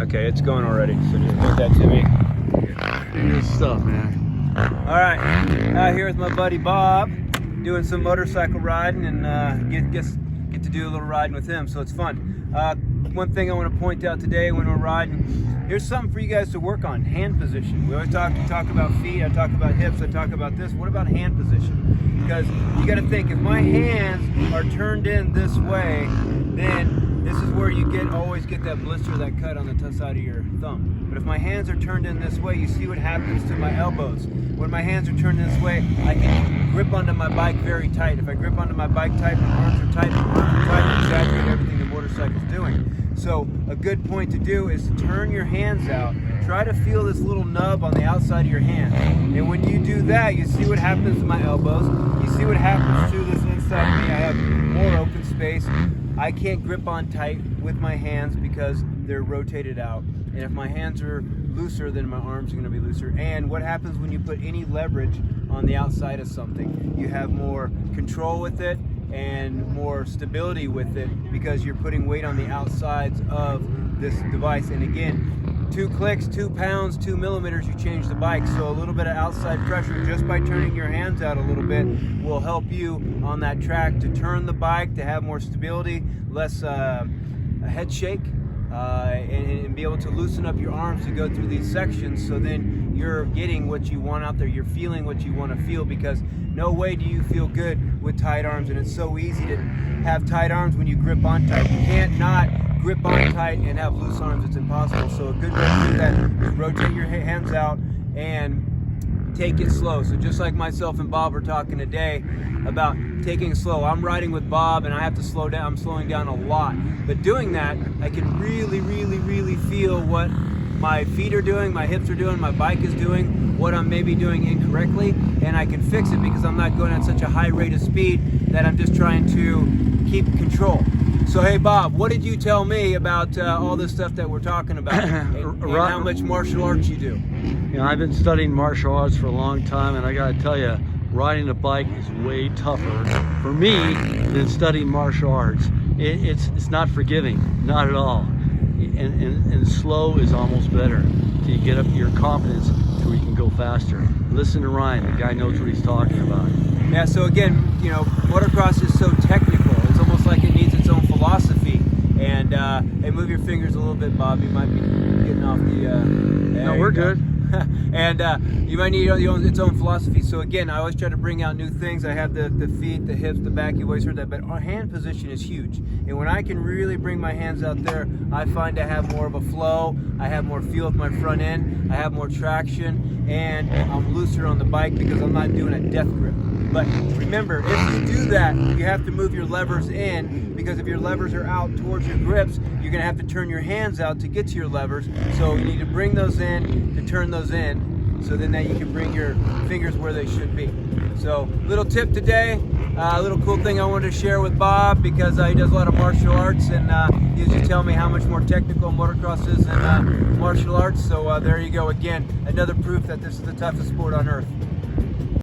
Okay, it's going already, so just put that to me. Good stuff, man. All right, out here with my buddy Bob, doing some motorcycle riding, and get to do a little riding with him, so it's fun. One thing I want to point out today when we're riding, here's something for you guys to work on: hand position. We always talk about feet, I talk about hips, I talk about this. What about hand position? Because you got to think, if my hands are turned in this way, then this is where you always get that blister, that cut on the side of your thumb. But if my hands are turned in this way, you see what happens to my elbows. When my hands are turned this way, I can grip onto my bike very tight. If I grip onto my bike tight, my arms are tight, exaggerate everything the motorcycle's doing. So a good point to do is to turn your hands out. Try to feel this little nub on the outside of your hand. And when you do that, you see what happens to my elbows. You see what happens to this inside of me. I have more open space. I can't grip on tight with my hands because they're rotated out. And if my hands are looser, then my arms are going to be looser. And what happens when you put any leverage on the outside of something? You have more control with it and more stability with it because you're putting weight on the outsides of this device. And again, 2 clicks, 2 pounds, 2 millimeters, you change the bike. So a little bit of outside pressure just by turning your hands out a little bit will help you on that track to turn the bike, to have more stability, less a head shake, and be able to loosen up your arms to go through these sections, so then you're getting what you want out there, you're feeling what you want to feel, because no way do you feel good with tight arms. And it's so easy to have tight arms when you grip on tight. You can't not grip on tight and have loose arms. It's impossible. So a good way to do that is rotate your hands out and take it slow. So just like myself and Bob were talking today about taking it slow. I'm riding with Bob and I have to slow down. I'm slowing down a lot. But doing that, I can really feel what my feet are doing, my hips are doing, my bike is doing, what I'm maybe doing incorrectly, and I can fix it because I'm not going at such a high rate of speed that I'm just trying to keep control. So hey Bob, what did you tell me about all this stuff that we're talking about and how much martial arts you do? You know, I've been studying martial arts for a long time, and I gotta tell you, riding a bike is way tougher for me than studying martial arts. It's not forgiving, not at all. And slow is almost better till you get up to your confidence so you can go faster. Listen to Ryan, the guy knows what he's talking about. Yeah, so again, you know, motocross is so technical. It's almost like it needs its own philosophy. And hey, move your fingers a little bit, Bob. You might be getting off the... no, we're good. And you might need its own philosophy. So again, I always try to bring out new things. I have the feet, the hips, the back. You always heard that, but our hand position is huge. And when I can really bring my hands out there, I find I have more of a flow. I have more feel with my front end. I have more traction, and I'm looser on the bike because I'm not doing a death grip. But remember, if you do that, you have to move your levers in, because if your levers are out towards your grips, you're going to have to turn your hands out to get to your levers. So you need to bring those in to turn those in, so then that you can bring your fingers where they should be. So little tip today, a little cool thing I wanted to share with Bob, because he does a lot of martial arts, and he used to tell me how much more technical motocross is than martial arts. So there you go again, another proof that this is the toughest sport on earth.